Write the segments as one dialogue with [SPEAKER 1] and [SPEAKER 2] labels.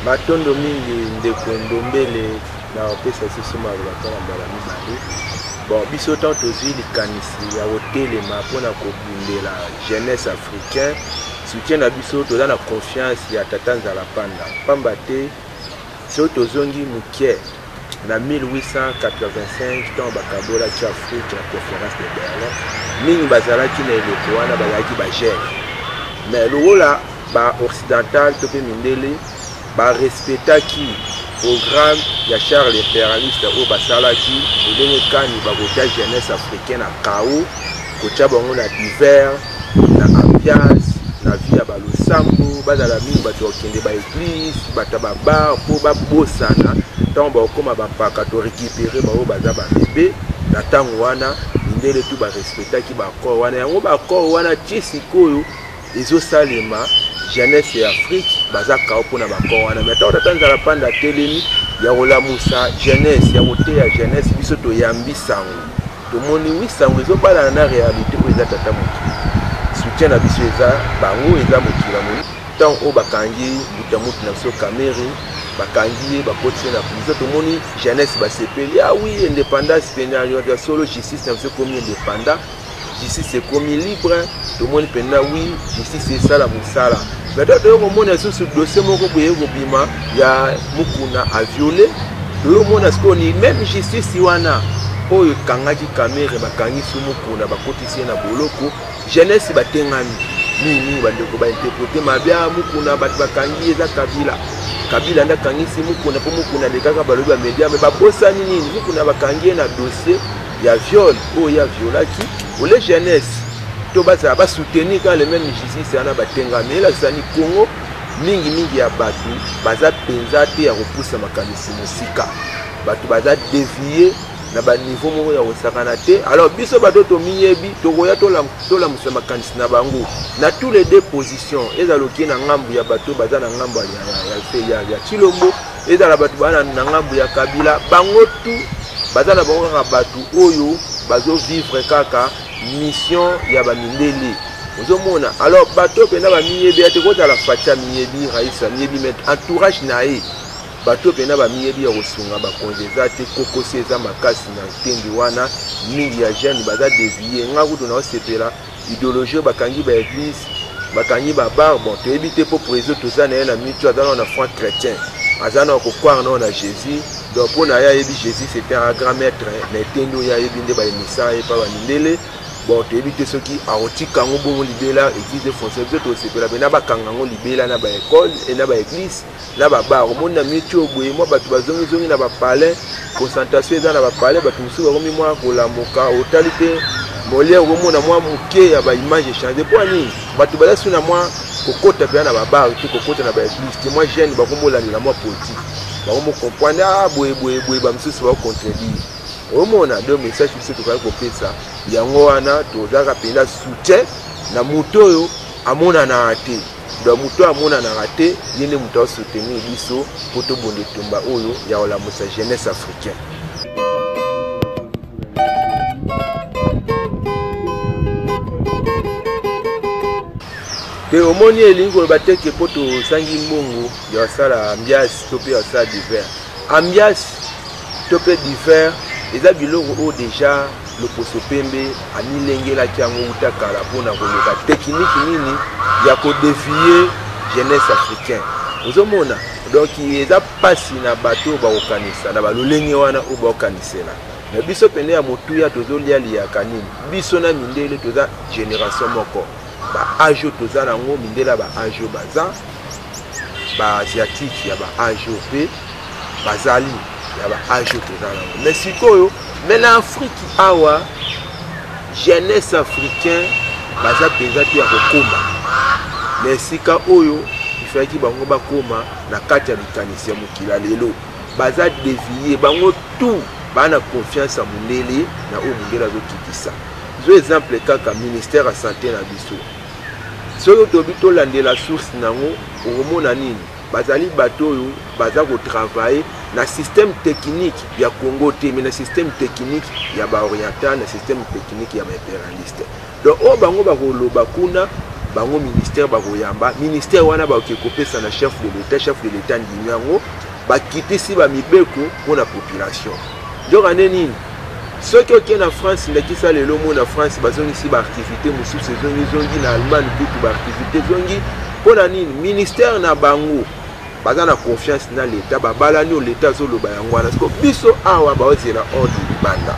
[SPEAKER 1] matondo mingi ndeko ndombele na opesa sisi maloba na mbala mibale. Bon, biso tant tozwi likanisi ya hotelema mpona kobundela jeunesse africain soutien na biso toza na confiance ya tata nzala panda pamba te so tozongi mukie na 1885 tant bakabolaki Afrique na conférence de Berlin mingi bazalaki na eloko wana bazalaki bagene mais lokola ba-occidental to mpe mindele barespectaki programme ya Charles l'impérialiste oyo basalaki ndenge kani bakotia jeunesse africaine na kao kotia bango na divers na ambiance na vie ya balosambo bazala mingi bato bakende baeglise bato babar mpo babosana ntango bakokoma bampaka to récupéré bango baza babebe na ntango wana mindele tu barespectaki bakor wana yango bakor wana tie sikoyo ezosalema jeunesse ya Afrique baza kao mpona bakor wana mais ntango tata nzala panda telemi ya kolamusa jeunesse ya koteya jeunesse biso toyambi sango tomoni wi sango ezobalana na réalité oyo eza tata mokili soutien na biso eza bango eza mokila moni ntango oyo bakangi butamutu na biso Cameroun bakangi bakoti na biso tomoni jeunesse basepeli wi indépendance penario ya solo justice na biso komi indépendant justice ekomi libre tomoni mpena wi justice esala mosala mais toyomona susu dossier moko boye kobima ya mukuna aviole toyomona sikoni même justice wana oyo ekangaki Camere bakangisi mukuna bakotisi na boloko jeunesse batengami mingi bandeko bainterprete mabia mukuna bato bakangi eza Kabila ndakangisi mukuna po mukuna lekaka balobi ba media mais babosani nini mukuna bakangi na dossier ya viol oyo ya violaki ole jeunesse to baza ba soutenir quand les mêmes justice ana batengami la sani Congo mingi ya batu baza penza te ya kopusa makanisi musika batu baza dévier na ba niveau moko ya kosakana te alors biso bato to miyebi to koya to la musa makanisi na bango na tous les deux positions ezaloki na ngambu ya bato baza na ngambu ya Chilombo ezala bato bana na ngambu ya Kabila bango tu baza na bango ka batu oyo bazo vivre kaka mission ya bamindele ozomona alors bato pena bamiyebi ate kota la fatia miyebi raisa miyebi met entourage na ye bato pena bamiyebi ya kosunga bakonzeza te kokosi eza makasi na ntendi wana mingi ya jeune baza dévié nga kutu na osepela idéologie bakangi ba église bakangi ba bar bon toyebi te po président toza na ye na mitu azana na foi chrétien azana kokwaire na Jésus donc pour na yebi Jésus c'était un grand maître na etendo ya yebi nde ba emisa ye pa bamindele bon toyebi te soki aotika ngo bongo libela église française biso tosepela mpe na bakanga ngo libela na baekole na baeglise na babar omoni na mitu oboye mwa bato bazongizongi na bapalais concentration eza na bapalais bato mosusu bakomi mwa kolamoka otali te molière okomona mwa moke ya baimage echange mpo nini bato baza su na mwa kokota mpe na babar te kokota na baeglise te mwa jeune bakomolandela mwa politique bakomokomprendre boye bamosusu bakocontredire omona deux messages biso tokali kopesa yango wana tozaka mpena soutien na moto oyo amonana te donc moto amonana te ye nde moto asoutenir biso mpo tobonda etumba oyo ya kolamusa jeunesse africaine. te omoni elingi koloba teke mpo tosangi mbongo ya kosala ambiance to mpe ya kosala divers ambiance to mpe divers eza biloko oyo deja loposo pembe amilengelaki yango uta kala mpona koloba tekniki nini ya kodefie jeunesse africaine ozomona donc eza pasi na bato oyo bakokanisa na balolenge wana oyo bakokanisela na biso pene ya motuya tozolialiaka nini biso na mindele toza génération moko baage oyo toza nango mindele ya baage oyo baza baasiatique ya baage oyo mpe bazali ya baage oyo toza nango mais sikoyo mais na Afrique awa jeunesse africain baza mpenza te ya kokoma mais sika oyo ifaki bango bakoma na kati ya likanisi ya mokila lelo baza dévié bango tout bana confiance ya mondele na oyo mondele azokitisa zo exemple kaka ministère ya santé na biso soki tobi tolandela source nango okomona nini bazali bato oyo baza kotravaille na système technique ya Congo te mais na système technique ya ba oriental na système technique ya ba impérialiste donc o bango bakoloba kuna bango ministère bakoyamba ministère wana bakokopesa na chef de l'état ndinyango bakitisi ba mibeko pour la population donc aneni soki oke na France ndakisa lelo mona France bazongisi ba activité mosusu zongi na Allemagne kutu ba activité zongi pona nini ministère na bango baza na confiance na l'état babalani o l'état zoloba yango wana siko biso awa baozela ordre libanda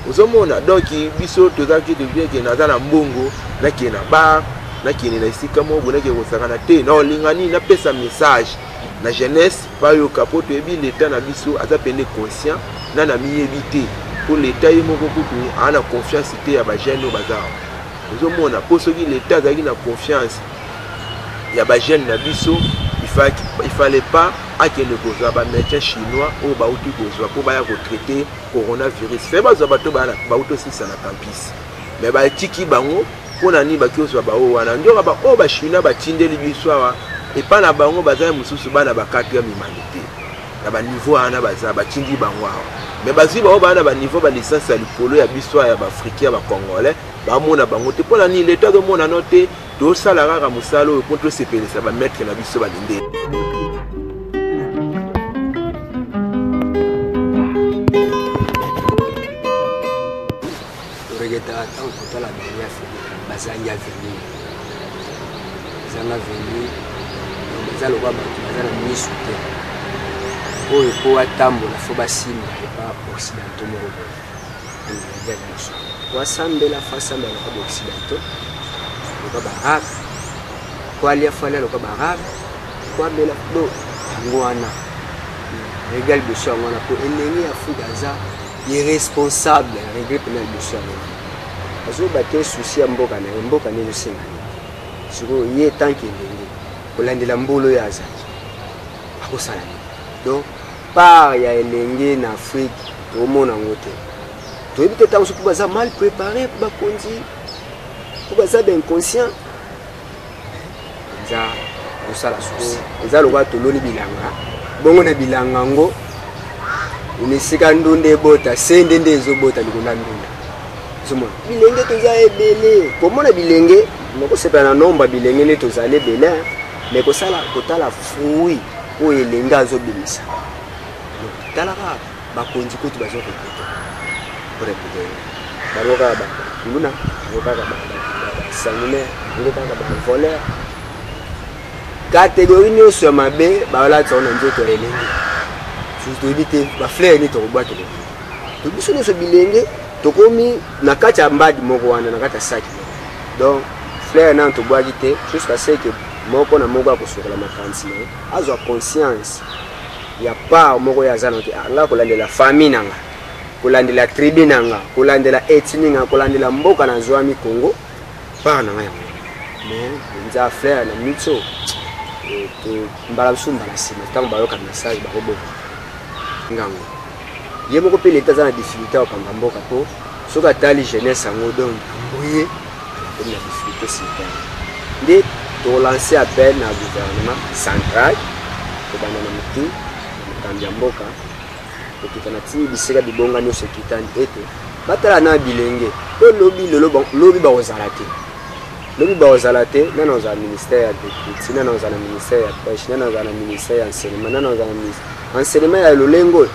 [SPEAKER 1] ozomona donc biso tozaki devient que naza na mbongo naki na bar naki na isika mo naki kosakana te na olingani na pesa message na jeunesse pa yo kapoto ebi l'état na biso aza pende conscient na na miyebité pour l'état yemoko kutu ana confiance te ya ba jeune bazao ozomona posoki l'état azaki na confiance ya ba jeune na biso il fallait pas akende kozwa ba médecin chinois o ba uti kozwa po ba ya ko traiter coronavirus fait bazwa bato ba uto sisa na campus mais ba tiki bango pona ni ba kioswa ba o wana ndoka ba o ba chinois ba tindeli biso awa et pas na bango baza mususu bana ba 4e humanité na ba niveau ana baza ba tindi bango awa mais bazwi ba o bana ba niveau ba licence ya likolo ya biso ya ba africain ba congolais ba mona bango te pona ni l'état de mona noté to sala kaka musalo ko to sepelisa ba mettre na biso ba linde
[SPEAKER 2] regeta tant que la dernière bazanga venu zanga venu bazalo ba bazana misute oyo ko atambola fo basimba pa occidentaux mo wasambela fasamba na occidentaux ko barab kwa lia fala ko barab kwa bela do ngwana regal de so ngwana ko enengi Afrika za irresponsable regret penal de so azo baté souci ya mboka ni lusinga siko ye tanki ndenge kolandela mbolo ya azaki akosala donc par ya elenge na Afrique au monde ngote to ebite tango so baza mal préparé ba konzi ko baza inconscient za osala souci za lokwa toloni bilanga bongo na bilanga ngo unisika ndunde bota sende ndezo bota likona ndunda somo bilenge toza ebele komona bilenge noko sepa na nomba bilenge ne tozale bele mais ko sala kotala fruit o elenga azo bilisa tala ka ba konzi ko tubazo ko pour répéter baroka ba nguna baroka ba sanguine baroka ba voleur catégorie ni so mabe ba la tsona nzoto elenga surtout bité ba fleur ni to bwato to biso no so bilenge to komi na kati ya mbadi moko wana na kati ya saki donc fleur na to bwaki te jusqu'à ce que moko na moko akosokola makansi na azwa conscience ya part moko ya zana ke anga kolandela famille nanga kolandela tribu nanga kolandela ethnie nanga kolandela mboka na zwami Congo part nanga ya mais nza fleur na mitso to mbala sumba na sima tango bayoka message ba robo ngango ye moko pe leta za na difficulté au pamba mboka po soka tali jeunesse ngo donc oui na difficulté c'est ndé to lancer appel na gouvernement central ko bana na mutu kambia mboka okitana ti biseka bibonga nyo sekitani ete batala na bilenge to lobi ba ozalate lobi ba ozalate na za ministère ya député na za ministère ya pêche na za ministère ya enseignement na za enseignement ya lolengo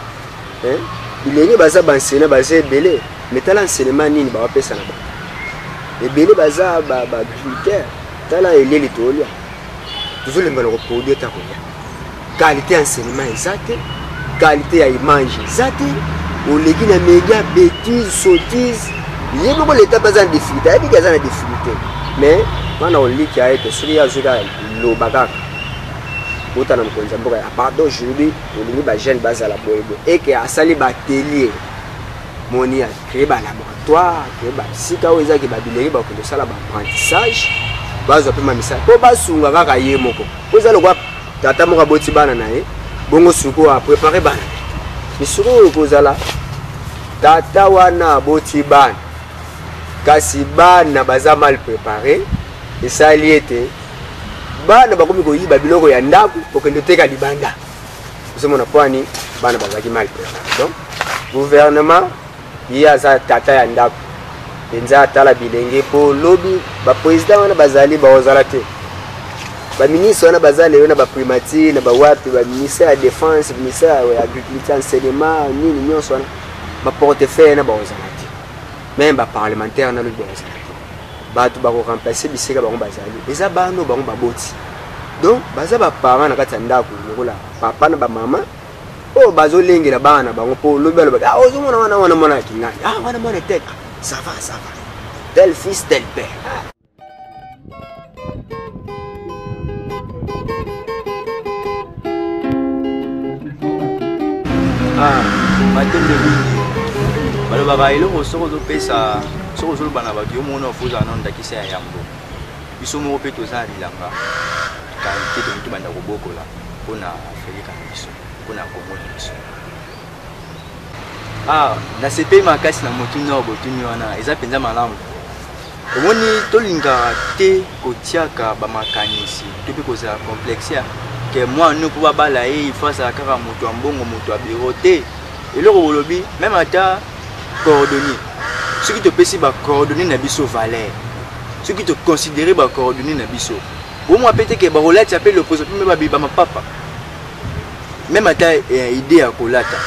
[SPEAKER 2] bilenge baza bansena baza ebele metala enseignement nini ba pesa na ba ebele baza ba agriculteur tala eleli tolia toujours le mal reproduire ta kolia qualité enseignement exacte qualité à image exacte ou les qui na média bêtise sottise il y a beaucoup l'état pas en difficulté il y a des difficultés mais quand on lit qu'il y a été sur ya zuka lo bagaka autant na konza mboka à part d'aujourd'hui on lit ba jeune base la boyebo et que asali ba atelier moni a créé ba laboratoire créé ba sika oza ke ba bilenge ba ko sala ba apprentissage bazo pe mamisa po basunga kaka ye moko oza lokwa tata moko boti bana nae bongo suko a préparer bana misuko kozala tata wana boti bana kasi bana baza mal préparé esali ete bana bakomi koyiba biloko ya ndako pokende teka libanda osomona kwani bana bazaki mal préparé donc gouvernement ya za tata ya ndako penza atala bilenge po lobby ba président wana bazali ba ozala te ba ministre wana bazali wana ba primature na ba wapi ba ministère ya défense ministère ya agriculture enseignement nini nyonso wana ba portefeuille na ba ozala te même ba parlementaire na lobby ba ozala te bato ba ko remplacer bisika bango bazali eza bano bango baboti donc baza ba parents na kati ya ndako lokola papa na ba mama oh bazolengela bana bango po lobby baloba ah ozomona wana mwana kingani ah wana mwana tel ça va tel fils tel père
[SPEAKER 3] matende baloba bailoko soko ozopesa soko ozoloba na bato yo mona ofuza na ndakisa ya yambo biso moko mpe toza na bilanga kalite tomutu banda kobokola mpona afrika na biso mpona kongo na biso nasepeli makasi na motuni oyo botuni wana eza mpenza malamu omoni tolingaka te kotiaka bamakanisi to mpe kozala complexe ke mwana mpo babala ye ifo azala kaka moto ya mbongo moto ya biro te eloko bolobi meme ata coordonnier soki topesi bacoordonnier na biso valeur soki toconsidere bacoordonnier na biso bomwa mpe teke bakolata mpe loposo mpe babiba mapapa meme ata ide ya kolata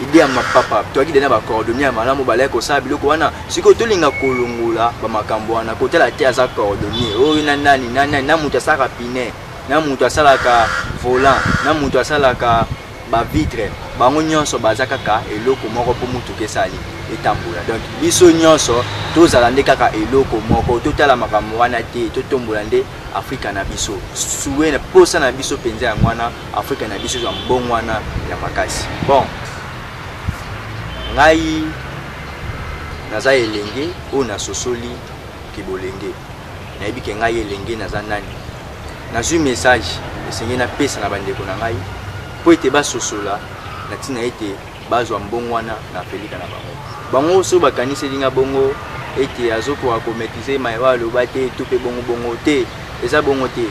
[SPEAKER 3] ide ya mapapa toaki dena bacoordonnier ya malamu balai kosala biloko wana soki tolinga kolongola bamakambo wana kotala te aza coordonnier oyo na nani na moto asalaka pine na moto asalaka volant na moto asalaka bavitre bango nyonso baza kaka eloko moko mpo mutuka esali etambola donc biso nyonso tozala nde kaka eloko moko totala makambo wana te totombola nde afrika na biso suwe na posa na biso mpenza ya mwana afrika na biso ya mbongo wana ya makasi bon ngai naza elenge oyo nasosoli kibolenge nayebi ke ngai elenge naza nani nazwi message esengeli napesa na bandeko na ngai mpo ete basosola na ntina ete bazwa mbongo wana na afrika na bango so bakaniseli nga bongo ete azokoka komaîtriser mayewa aloba te to mpe bongo te eza bongo te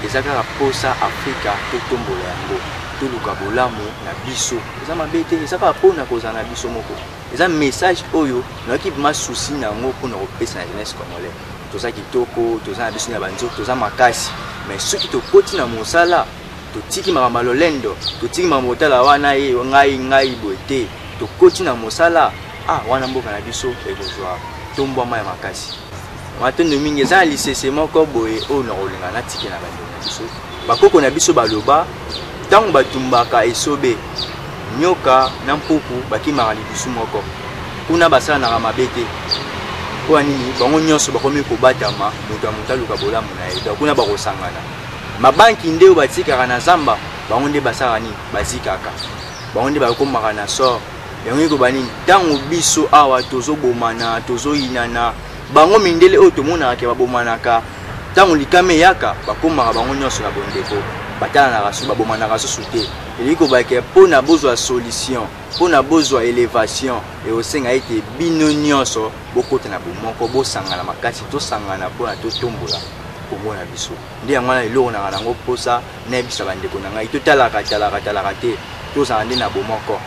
[SPEAKER 3] eza kaka posa afrika totombola yango toluka bolamu na biso eza mabe te eza kaka mpona kozala na biso moko eza message oyo nayoki mpema susi na yango mpona kopesa na jeunesse congolais toza kitoko toza na biso na banzoto toza makasi mais soki tokoti na mosala totiki makambo lolendo totiki makambo otala wana ye ngai boye te tokoti na mosala wana mboka na biso ekozwa tombwama ya makasi matondo mingi eza na lisese moko boye oyo na kolinga natike na bandeko na biso bakoko na biso baloba ntango batumbaka esobe nyoka na mpuku bakimaka lidusu moko kuna basalanaka mabe te mpo nini bango nyonso bakomi kobatama moto ya moto aluka bolamu na ye donc kuna bakosangana mabanki nde oyo batikaka na zamba bango nde basalaka nini bazikaka bango nde bakomaka na sort yango ekoba nini ntango biso awa tozobomana tozoyinana bango mindele oyo tomonaka ke babomanaka ntango likama eyaka bakomaka bango nyonso na bondeko batalanaka so babomanaka susu te eliki kobake mpona bozwa solution mpona bozwa élévation eosenga ete bino nyonso bokota na bomoko bosangana makasi tosangana mpona totombola kongo na biso nde yango wana eloko nanga nango mposa nayebisa bandeko na ngai totalaka te tozala nde na bomoko